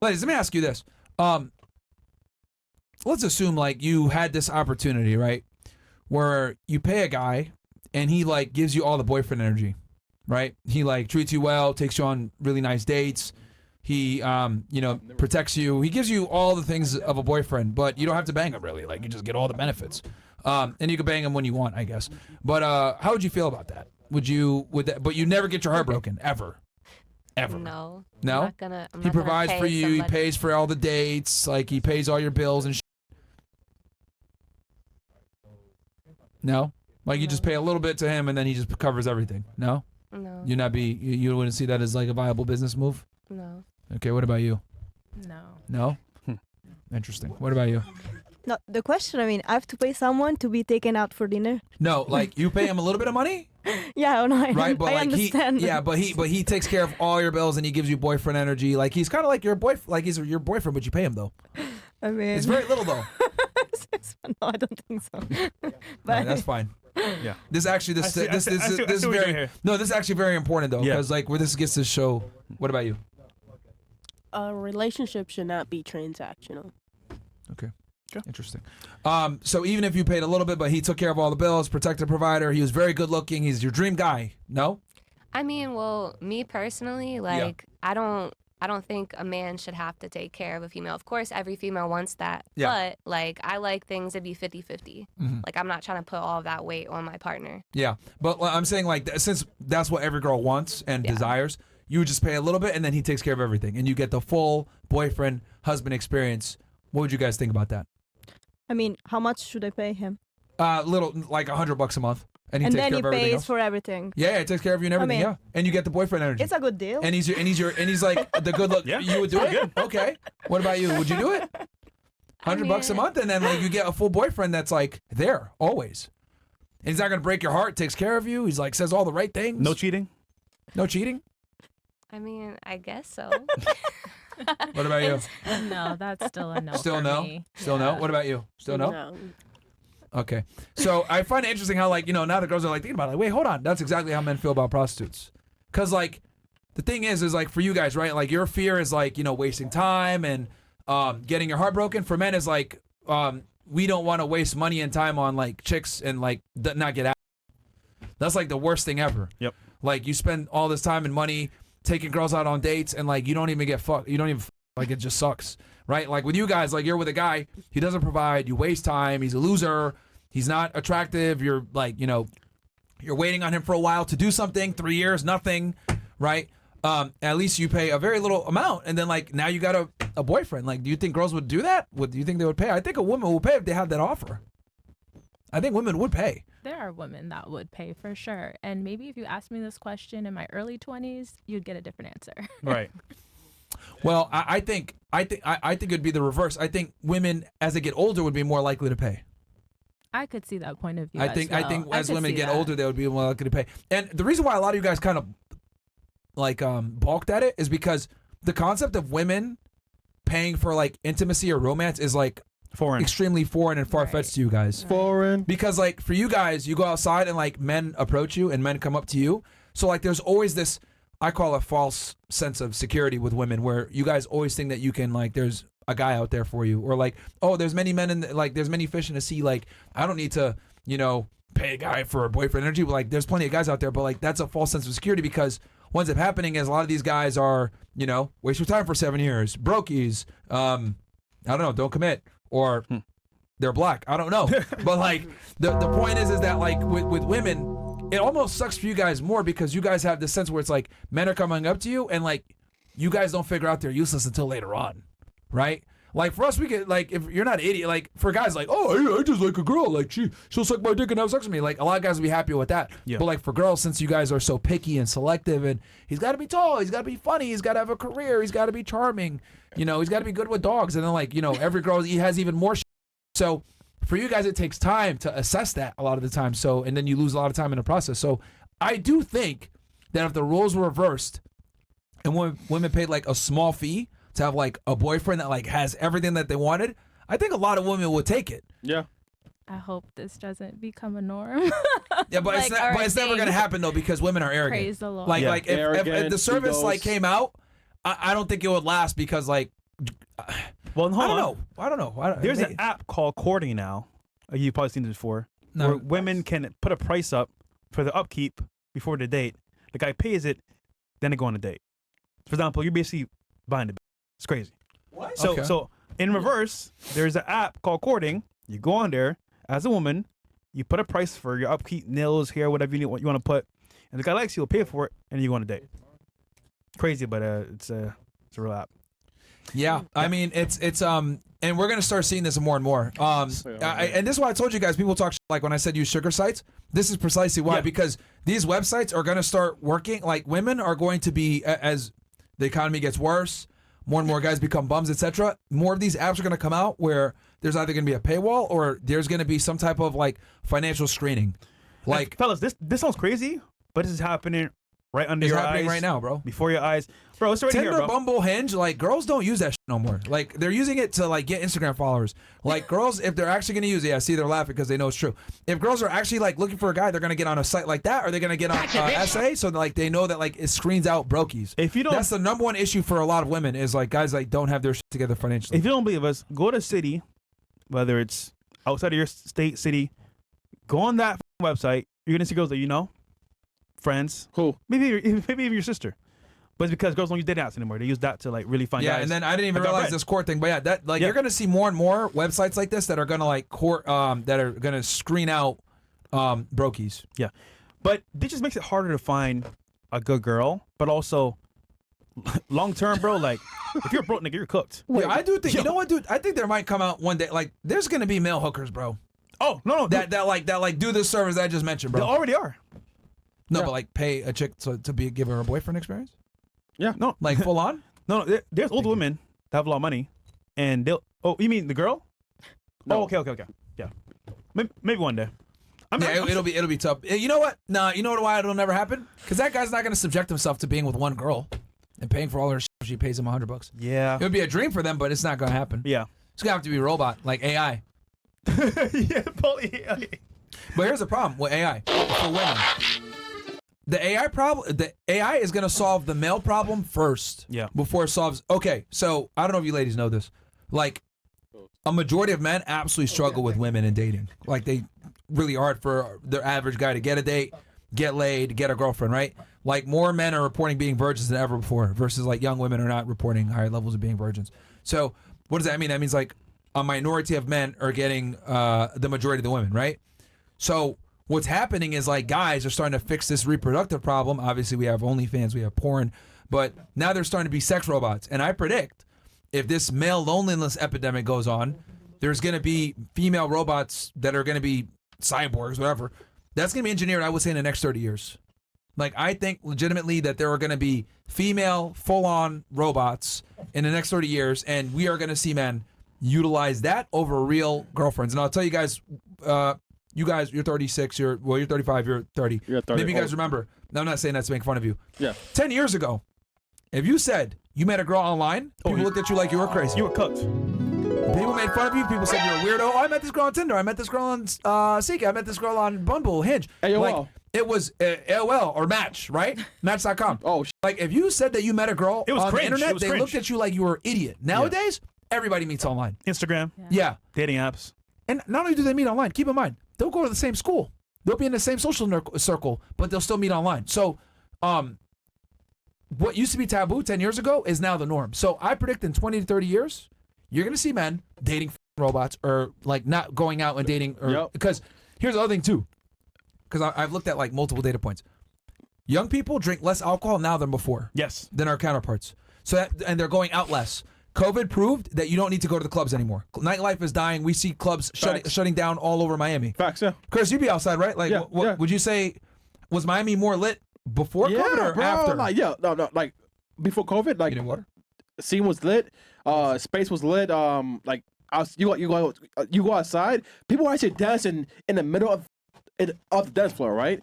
Ladies, let me ask you this. Let's assume like you had this opportunity, right? Where you pay a guy and he like gives you all the boyfriend energy, right? He like treats you well, takes you on really nice dates. He, protects you. He gives you all the things of a boyfriend, but you don't have to bang him really. Like you just get all the benefits. And you can bang him when you want, I guess. But how would you feel about that? Would that? But you never get your heart broken ever. Ever. No. No? I'm he not provides gonna for pay you. somebody. He pays for all the dates. Like he pays all your bills and No? Like you just pay a little bit to him and then he just covers everything. No? No. You wouldn't see that as like a viable business move? No. Okay, what about you? No. No? Interesting. What about you? No, the question, I mean, I have to pay someone to be taken out for dinner. No, like you pay him a little bit of money? Yeah, no, Right, but I like understand. but he takes care of all your bills and he gives you boyfriend energy. Like he's kind of like your he's your boyfriend, but you pay him though. I mean, It's very little though. no, I don't think so. But Right, that's fine. Yeah. This actually this this is very this is actually very important though because like where this gets to show. What about you? A relationship should not be transactional. Okay. Interesting. So even if you paid a little bit, but he took care of all the bills, protected provider, he was very good looking, he's your dream guy. No? I mean, well, me personally, like I don't think a man should have to take care of a female. Of course, every female wants that. Yeah. But like I like things to be 50-50. Like I'm not trying to put all of that weight on my partner. Yeah. But I'm saying like since that's what every girl wants and desires, you would just pay a little bit and then he takes care of everything and you get the full boyfriend husband experience. What would you guys think about that? I mean, how much should I pay him? Little like $100 a month, and he And takes then care he of everything pays else. for everything. Yeah, he takes care of you and everything. mean, yeah, and you get the boyfriend energy. It's a good deal. And he's like the good look. Yeah, You would do it? good. Okay. What about you? Would you do it? $100 a month, and then like you get a full boyfriend that's like there always. And he's not gonna break your heart. Takes care of you. He's like says all the right things. No cheating. No cheating. I mean, I guess so. What about you? No, that's still a no. Still for no. me. Still no. What about you? Still no. No. Okay. So I find it interesting how like now the girls are like thinking about it. Like, wait, hold on. That's exactly how men feel about prostitutes. Cause like the thing is like for you guys, right? Like your fear is like wasting time and getting your heart broken. For men is like we don't want to waste money and time on like chicks and like not get out. That's like the worst thing ever. Yep. Like you spend all this time and money taking girls out on dates and like you don't even get fucked. You don't even like it just sucks, right? Like with you guys, like you're with a guy, he doesn't provide. You waste time. He's a loser. He's not attractive. You're like you're waiting on him for a while to do something. 3 years, nothing, right? At least you pay a very little amount, and then like now you got a boyfriend. Like, do you think girls would do that? Do you think they would pay? I think a woman will pay if they have that offer. I think women would pay. There are women that would pay for sure. And maybe if you asked me this question in my early 20s, you'd get a different answer. Right. Well, I think it'd be the reverse. I think women as they get older would be more likely to pay. I could see that point of view. I think I as could women see get that. older, they would be more likely to pay. And the reason why a lot of you guys kind of like balked at it is because the concept of women paying for like intimacy or romance is like Foreign. extremely foreign and far-fetched to you guys. Foreign. Because like for you guys, you go outside and like men approach you and men come up to you. So like there's always this, I call a false sense of security with women where you guys always think that you can like there's a guy out there for you, or like, oh, there's many men in like there's many fish in the sea, like I don't need to pay a guy for a boyfriend energy, but like there's plenty of guys out there, but like that's a false sense of security because what ends up happening is a lot of these guys are waste your time for 7 years, brokies, I don't know, don't commit, or they're black, I don't know. But like the point is that like with women, it almost sucks for you guys more because you guys have this sense where it's like men are coming up to you and like you guys don't figure out they're useless until later on, right? Like for us, we get like if you're not an idiot, like for guys like, oh, I just like a girl, like she'll suck my dick and have sex with me. Like a lot of guys will be happy with that. Yeah. But like for girls, since you guys are so picky and selective, and he's got to be tall, he's got to be funny, he's got to have a career, he's got to be charming, he's got to be good with dogs, and then like every girl he has even more. So for you guys, it takes time to assess that a lot of the time. So and then you lose a lot of time in the process. So I do think that if the roles were reversed and women paid like a small fee to have like a boyfriend that like has everything that they wanted, I think a lot of women would take it. Yeah. I hope this doesn't become a norm. Yeah, but it's never gonna happen though because women are arrogant. Praise the Lord. Like if the service like came out, I don't think it would last because like Well, hold on. I don't know. There's an app called Courting now. You've probably seen this before. No. Where women can put a price up for the upkeep before the date. The guy pays it, then they go on a date. For example, you're basically buying the. It's crazy. What? So Okay. so in reverse, there's an app called Courting. You go on there as a woman, you put a price for your upkeep, nails, hair, whatever you want to put, and the guy likes you, will pay for it, and you go on a date. Crazy, but it's a real app. Yeah, I mean it's and we're gonna start seeing this more and more. And this is why I told you guys people talk like when I said use sugar sites. This is precisely why, because these websites are gonna start working. Like women are going to be, as the economy gets worse, more and more guys become bums, etc. More of these apps are gonna come out where there's either gonna be a paywall or there's gonna be some type of like financial screening. Like, and fellas, this sounds crazy, but this is happening right under your eyes. It's happening right now, bro. Before your eyes. Bro, it's already Tinder, here, bro. Bumble, Hinge, like girls don't use that shit no more. Like they're using it to like get Instagram followers. Like girls, if they're actually gonna use it, I see they're laughing because they know it's true. If girls are actually like looking for a guy, they're gonna get on a site like that, or they're gonna get on SA, so like they know that like it screens out brokies. If you don't, that's the number one issue for a lot of women is like guys like don't have their shit together financially. If you don't believe us, go to a city, whether it's outside of your state, city, go on that website. You're gonna see girls that you know, friends, maybe even your sister. But it's because girls don't use dating apps anymore. They use that to like really find guys. Yeah, and then I didn't even realize this court thing, but yeah, that like you're gonna see more and more websites like this that are gonna like court that are gonna screen out brokies. Yeah, but this just makes it harder to find a good girl, but also long term, bro. Like if you're a broke nigga, you're cooked. Yeah, I do think. You know what, dude? I think there might come out one day. Like there's gonna be male hookers, bro. Oh no, that like do this service I just mentioned, bro. They already are. No, but like pay a chick to give her a boyfriend experience. Yeah, no, like full on. No, there's old women that have a lot of money, and they'll. Oh, you mean the girl? No. Oh, okay. Yeah, maybe one day. It'll be tough. You know what? Nah, you know why it'll never happen? Because that guy's not gonna subject himself to being with one girl and paying for all her shit if she pays him $100. Yeah, it would be a dream for them, but it's not gonna happen. Yeah, it's gonna have to be a robot like AI. Yeah, probably AI. But here's the problem with AI for women. The AI is going to solve the male problem first. Yeah. Before it solves. Okay, so I don't know if you ladies know this. Like, a majority of men absolutely struggle with women in dating. Like, they really hard for their average guy to get a date, get laid, get a girlfriend, right? Like, more men are reporting being virgins than ever before versus, like, young women are not reporting higher levels of being virgins. So, what does that mean? That means, like, a minority of men are getting the majority of the women, right? So, what's happening is like guys are starting to fix this reproductive problem. Obviously, we have OnlyFans, we have porn, but now they're starting to be sex robots. And I predict if this male loneliness epidemic goes on, there's going to be female robots that are going to be cyborgs, whatever. That's going to be engineered, I would say, in the next 30 years. Like, I think legitimately that there are going to be female full-on robots in the next 30 years, and we are going to see men utilize that over real girlfriends. And I'll tell you guys, you guys, you're 36, you're 35, you're 30. You're 30. Maybe you guys remember. No, I'm not saying that to make fun of you. Yeah. 10 years ago, if you said you met a girl online, people looked at you like you were crazy. You were cooked. People made fun of you. People said you're a weirdo. Oh, I met this girl on Tinder. I met this girl on Seek. I met this girl on Bumble, Hinge. AOL. Like, it was AOL or Match, right? Match.com. Oh, like if you said that you met a girl it was on cringe. the internet, it was they cringe. looked at you like you were an idiot. Nowadays, everybody meets online. Instagram. Yeah. Dating apps. And not only do they meet online, keep in mind, they'll go to the same school. They'll be in the same social circle, but they'll still meet online. So, what used to be taboo 10 years ago is now the norm. So I predict in 20 to 30 years, you're going to see men dating robots or like not going out and dating. Because here's the other thing too, because I've looked at like multiple data points. Young people drink less alcohol now than before. Yes. Than our counterparts. And they're going out less. COVID proved that you don't need to go to the clubs anymore. Nightlife is dying. We see clubs shutting down all over Miami. Facts, yeah. Chris, you'd be outside, right? Like, yeah. Would you say, was Miami more lit before COVID or bro, after? Like, like before COVID, like You didn't water? scene was lit, space was lit. Like, you go outside, people are actually dancing in the middle of the dance floor, right?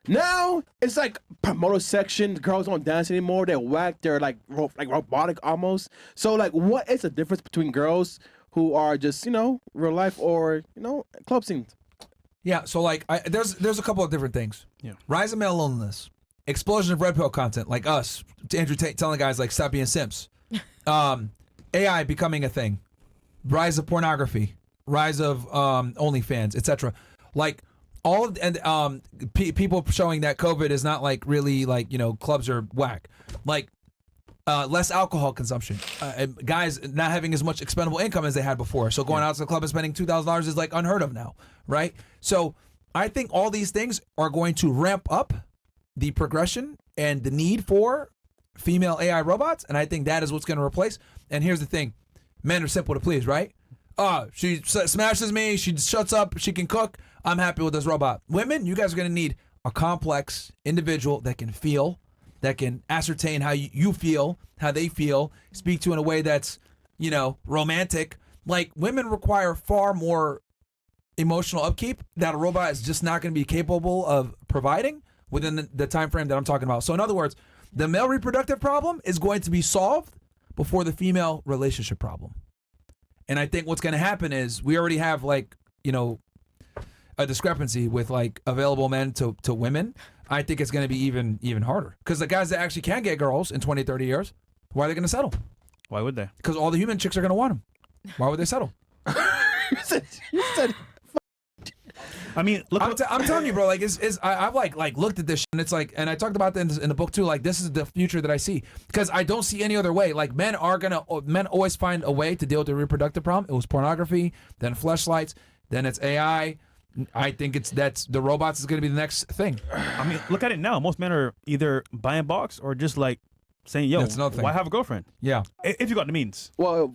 Now it's like promoter section. Girls don't dance anymore. They're whack. They're like robotic almost. So like, what is the difference between girls who are just real life or club scenes? Yeah. So like, there's a couple of different things. Yeah. Rise of male loneliness, explosion of red pill content, like us, Andrew Tate telling guys like stop being simps. AI becoming a thing, rise of pornography, rise of OnlyFans, etc. Like all of, and people showing that COVID is not like really like, you know, clubs are whack. Like less alcohol consumption, and guys not having as much expendable income as they had before. So going out to the club and spending $2,000 is like unheard of now, right? So I think all these things are going to ramp up the progression and the need for female AI robots, and I think that is what's going to replace. And here's the thing, men are simple to please, right? She smashes me, she shuts up, she can cook, I'm happy with this robot. Women, you guys are going to need a complex individual that can feel, that can ascertain how you feel, how they feel, speak to in a way that's, you know, romantic. Like, women require far more emotional upkeep that a robot is just not going to be capable of providing within the time frame that I'm talking about. So in other words, the male reproductive problem is going to be solved before the female relationship problem. And I think what's going to happen is we already have, like, you know, a discrepancy with like available men to women. I think it's going to be even harder, because the guys that actually can get girls in 20, 30 years, why are they going to settle? Why would they? Because all the human chicks are going to want them. Why would they settle? You said I mean, look. I'm telling you, bro. Like, I've like looked at this shit, and it's like, and I talked about that in the book too. Like, this is the future that I see, because I don't see any other way. Like, men always find a way to deal with the reproductive problem. It was pornography, then fleshlights, then it's AI. I think that's the robots is going to be the next thing. I mean, look at it now. Most men are either buying box or just like saying, "Yo, That's another thing. why have a girlfriend?" Yeah. If you got the means. well,